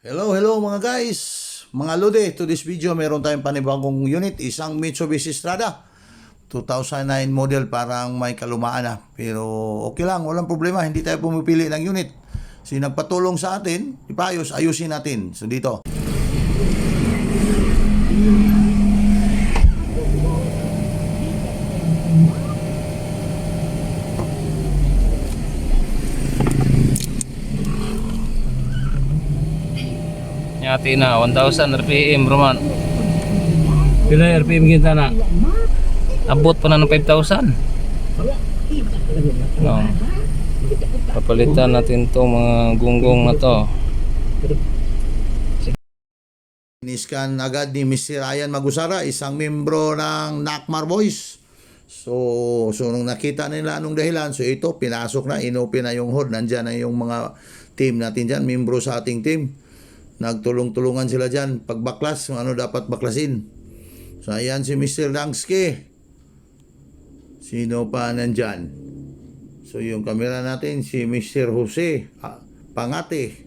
Hello mga guys, mga lode. To this video, meron tayong panibagong unit, isang Mitsubishi Strada 2009 model, parang may kalumaan na. Pero okay lang, walang problema, hindi tayo pumipili ng unit. So nagpatulong sa atin, ipayos, ayusin natin. So dito. Nyati na 1000 RPM Roman. Pila RPM kita na? Abot pa na ng 5,000. No. Papalitan natin to mga gunggong na to. Iniskan agad ni Mr. Ryan Magusara, isang membro ng Nakmar Boys. So nung nakita nila anong dahilan, so ito, pinasok na, inopen na yung hood. Nandyan na yung mga team natin dyan, membro sa ating team. Nagtulong-tulungan sila dyan. Pagbaklas, ano dapat baklasin. So ayan si Mr. Langsky. Sino pa nandyan? So yung camera natin, si Mr. Jose Pangate.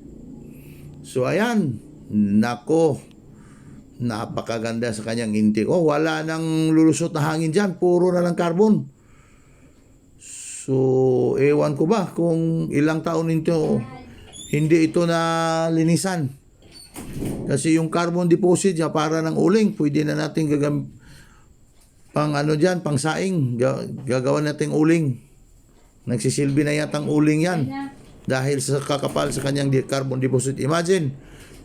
So ayan, nako, napakaganda sa kanyang intake. Oh, wala nang lulusot na hangin dyan, puro na lang carbon. So ewan ko ba kung ilang taon ito hindi ito na linisan. Kasi yung carbon deposit niya para ng uling, pwede na natin pang ano dyan, pang saing, gagawa natin uling. Nagsisilbi na yatang uling yan dahil sa kakapal sa kanyang carbon deposit. Imagine,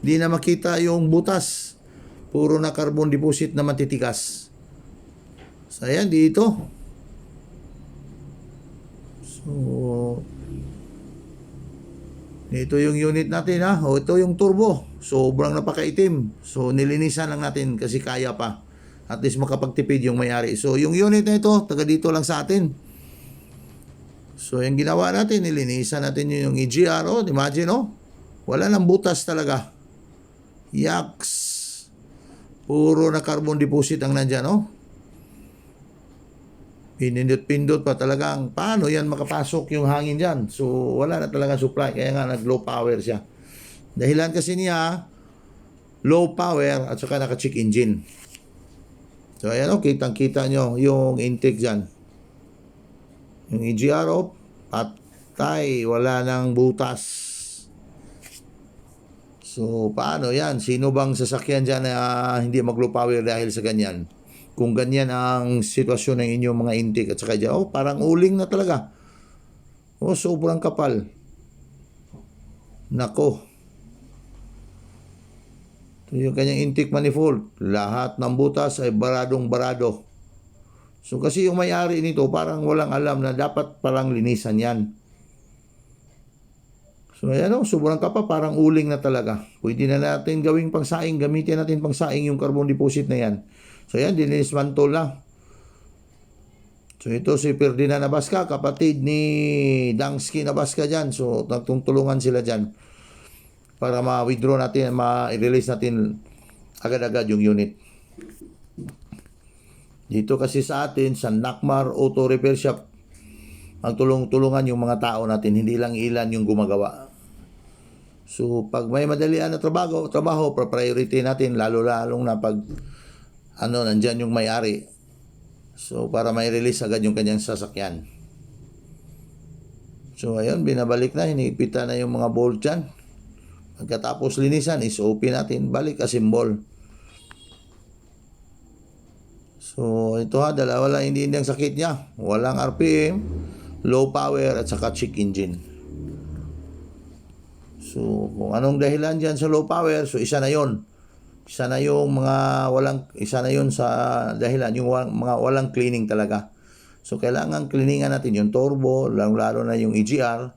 di na makita yung butas, puro na carbon deposit na matitigas. So ayan, dito. So ito yung unit natin ha. O ito yung turbo. Sobrang napakaitim. So nilinisan lang natin kasi kaya pa. At least makapagtipid yung may-ari. So yung unit na ito, taga dito lang sa atin. So yung ginawa natin, nilinisan natin yung EGR. Oh, imagine oh. Wala nang butas talaga. Yaks. Puro na carbon deposit ang nandyan oh. Pinindot-pindot pa talagang paano yan makapasok yung hangin dyan. So wala na talaga supply, kaya nga nag low power siya. Dahilan kasi niya low power at saka naka-check engine. So ayan o, kitang-kita nyo yung intake dyan. Yung EGR off, patay, wala nang butas. So paano yan? Sino bang sasakyan dyan na hindi mag low power dahil sa ganyan? Kung ganyan ang sitwasyon ng inyong mga intake at saka dyan, oh, parang uling na talaga. Oh, sobrang kapal. Nako. Ito yung kanyang intake manifold. Lahat ng butas ay baradong barado. So kasi yung may-ari nito parang walang alam na dapat parang linisan yan. So ayan o, sobrang kapal, parang uling na talaga. Pwede na natin gawing pangsaing, gamitin natin pangsaing yung carbon deposit na yan. So yan, dinismantle na. So ito si Ferdinand Nabasca, kapatid ni Langsky Nabasca dyan. So nagtutulungan sila dyan para ma-withdraw natin, ma-release natin agad-agad yung unit. Dito kasi sa atin, sa Nakmar Auto Repair Shop, magtulong-tulungan yung mga tao natin, hindi lang ilan yung gumagawa. So pag may madalian na trabaho, priority natin, lalo-lalong na pag nandyan yung may-ari. So, para may release agad yung kanyang sasakyan. So, ayun, binabalik na, hinipita na yung mga bolt dyan. Pagkatapos linisan, is-open natin, balik assemble. So, ito ha, dalawa lang hindi ang sakit niya. Walang RPM, low power, at saka check engine. So, kung anong dahilan dyan sa low power, so isa na yon. Isa na yung mga isa na yun sa dahilan, yung mga walang cleaning talaga. So kailangan cleaningan natin yung turbo, lalo na yung EGR,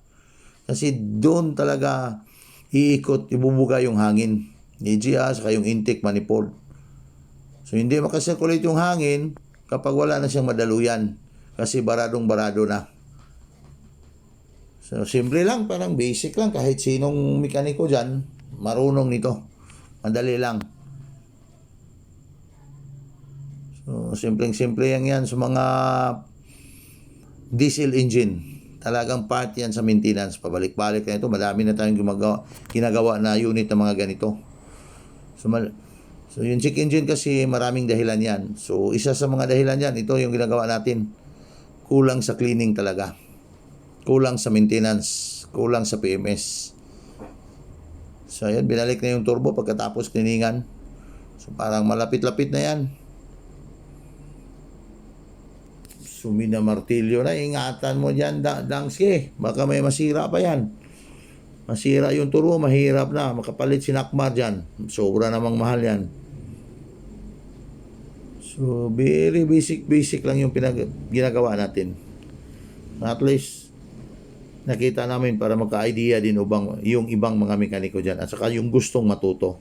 kasi doon talaga ibubuga yung hangin. EGR saka yung intake manifold. So hindi makasirculate yung hangin kapag wala na siyang madaluyan, kasi baradong barado na. So simple lang, parang basic lang, kahit sinong mekaniko dyan marunong nito. Madali lang. So, simpleng-simple yan sa mga diesel engine. Talagang part yan sa maintenance. Pabalik-balik na ito. Madami na tayong ginagawa na unit ng mga ganito. So yung check engine kasi maraming dahilan yan. So isa sa mga dahilan yan, ito yung ginagawa natin. Kulang sa cleaning talaga. Kulang sa maintenance. Kulang sa PMS. So ayan, binalik na yung turbo pagkatapos cleaningan. So parang malapit-lapit na yan. So minamartilyo na. Ingatan mo dyan, Dangske. Baka may masira pa yan. Masira yung turbo, mahirap na. Makapalit si Nakmar dyan. Sobra namang mahal yan. So very basic lang yung ginagawa natin. At least nakita namin para magka-idea din yung ibang mga mekaniko dyan. At saka yung gustong matuto.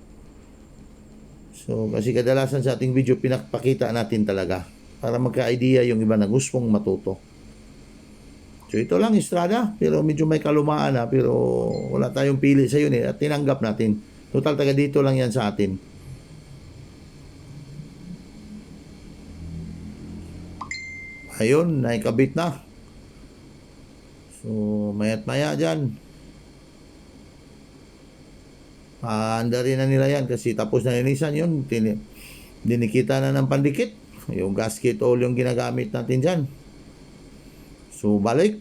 So kasi kadalasan sa ating video pinakpakita natin talaga para magka-idea yung iba na gustong matuto. So ito lang Estrada, pero medyo may kalumaan na, pero wala tayong pili sa yun at tinanggap natin. Total taga dito lang yan sa atin. Ayun, naikabit na. So mayat maya dyan. Anda rin na nila yan kasi tapos na linisan yun. Dinikita na ng pandikit. Yung gasket oil yung ginagamit natin dyan. So balik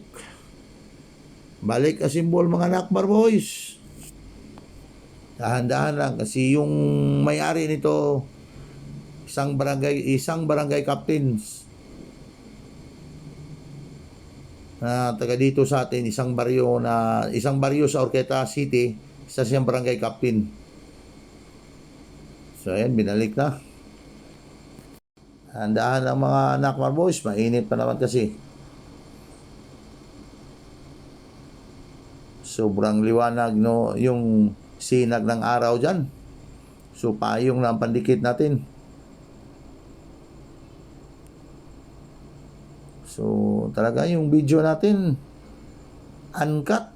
asimbol mga Nakmar boys. Dahan-dahan lang kasi yung may-ari nito isang barangay captain na taga dito sa atin, isang baryo sa Orqueta City, isa siyang barangay captain. So ayan, binalik na. Dahan-dahan lang mga Nakmar boys, mainit pa naman kasi. Sobrang liwanag no yung sinag ng araw dyan. So payong na ang pandikit natin. So talaga yung video natin uncut.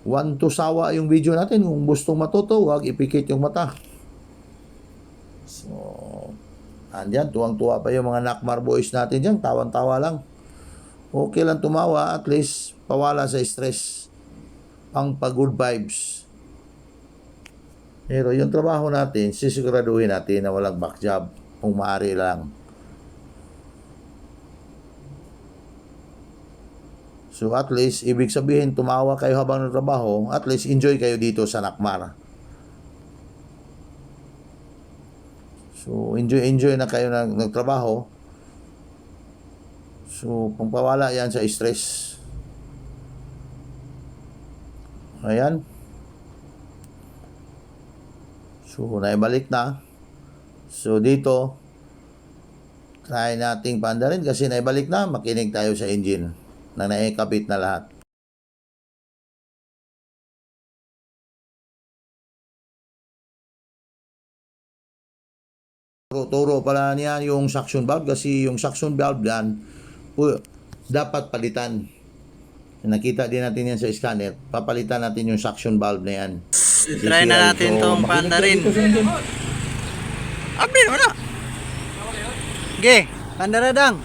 1 to sawa yung video natin. Kung gustong matuto, huwag ipikit yung mata. So andyan, tuwang-tuwa pa yung mga Nakmar boys natin dyan. Tawan-tawa lang. Okay lang tumawa, at least pawala sa stress, pang good vibes. Pero yung trabaho natin, sisiguraduhin natin na walang back job kung maaari lang. So at least, ibig sabihin tumawa kayo habang nagtrabaho, at least enjoy kayo dito sa Nakmar. So enjoy na kayo nagtrabaho. So, pangpawala yan sa stress. Ayan. So, naibalik na. So, dito, try nating paandarin kasi naibalik na. Makinig tayo sa engine na naikabit na lahat. Turo pala niya yung suction valve kasi yung suction valve yan dapat palitan. Nakita din natin yan sa scanner. Papalitan natin yung suction valve na yan. Try na natin tong pandarin. Abin mo na. Okay, pandaradang.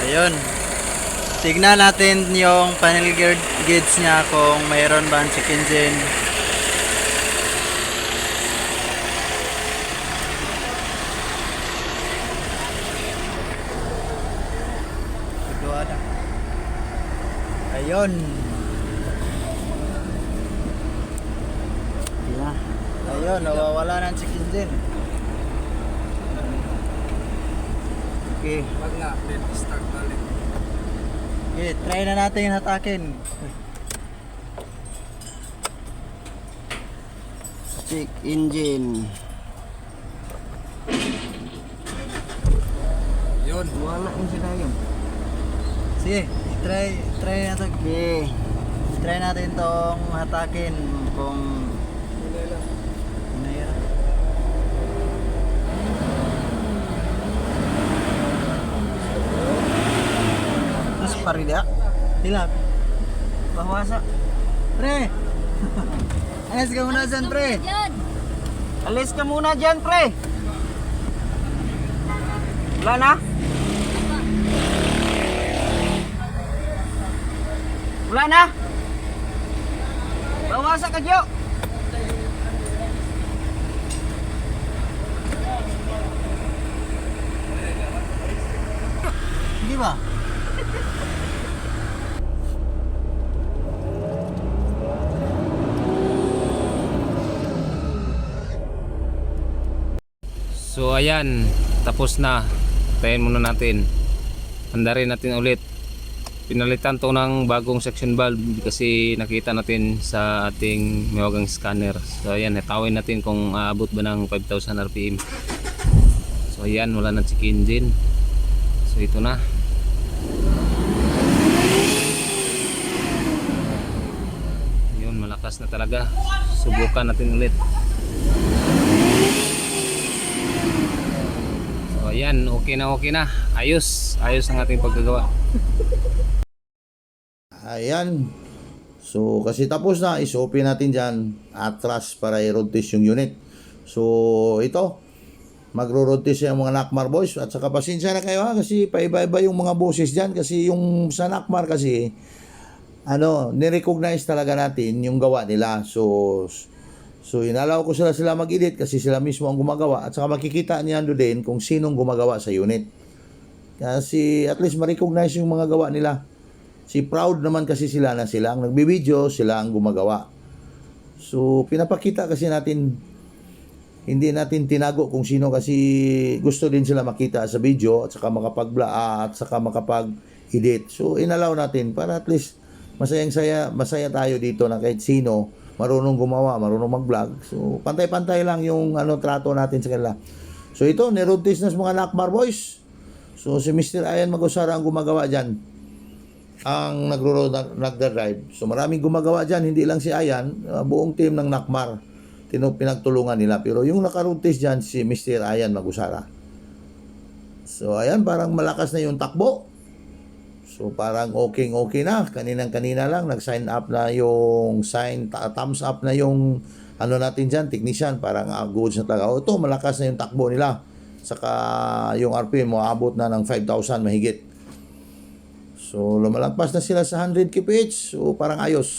Ayun. Tignan natin yung panel gauge niya kung mayroon ba ang check engine. Ayun. Yeah. Ayun, nawawala ng check engine. Okay. Wag nga, then start balik. Okay, try na natin hatakin. Check engine. Yun. Wala yung sinayang. Sige, try natin. Okay. Try natin tong hatakin kung hinayang. Terus parida. Hilap. Bahwasa. Pre. Alis ka muna dyan, pre. Alis ka muna dyan, pre. Wala na? Wala na? Bawasan ka, Jo! Hindi ba? So ayan, tapos na. Tayin muna natin. Andarin natin ulit. Pinalitan to ng bagong section valve kasi nakita natin sa ating mawagang scanner. So ayan, hitawin natin kung aabot ba ng 5,000 RPM. So ayan, wala na check engine. So ito na. Yun, malakas na talaga. Subukan natin ulit. So ayan, okay na. Ayos ang ating paggagawa. Ayan. So, kasi tapos na, is-open natin dyan, atras para i-road test yung unit. So, ito, magro-road test yung mga Nakmar boys. At saka pasensya na kayo ha, kasi paiba-iba yung mga boses dyan. Kasi yung sa Nakmar kasi, nirecognize talaga natin yung gawa nila. So inalaw ko sila mag-edit kasi sila mismo ang gumagawa. At saka makikita niya din kung sinong gumagawa sa unit. Kasi at least ma-recognize yung mga gawa nila. Si proud naman kasi sila na sila ang nagbibideo, sila ang gumagawa. So, pinapakita kasi natin, hindi natin tinago kung sino kasi gusto din sila makita sa video at saka at saka makapag-edit. So, inalaw natin para at least masaya tayo dito na kahit sino marunong gumawa, marunong mag-vlog. So, pantay-pantay lang yung trato natin sa kanila. So, ito, ni-road test na sa mga Nakmar boys. So, si Mr. Ayan Magusara ang gumagawa dyan. Ang nagdadrive. So maraming gumagawa dyan, hindi lang si Ayan, buong team ng Nakmar pinagtulungan nila. Pero yung naka-road test dyan, si Mr. Ayan Magusara. So ayan, parang malakas na yung takbo. So parang okay na. Kanina lang, nag-sign up na yung thumbs up na yung natin dyan, technician. Parang goods na talaga. Ito, malakas na yung takbo nila. Saka yung RPM mo, abot na ng 5,000 mahigit. So, lumalagpas na sila sa 100 kph. So, parang ayos.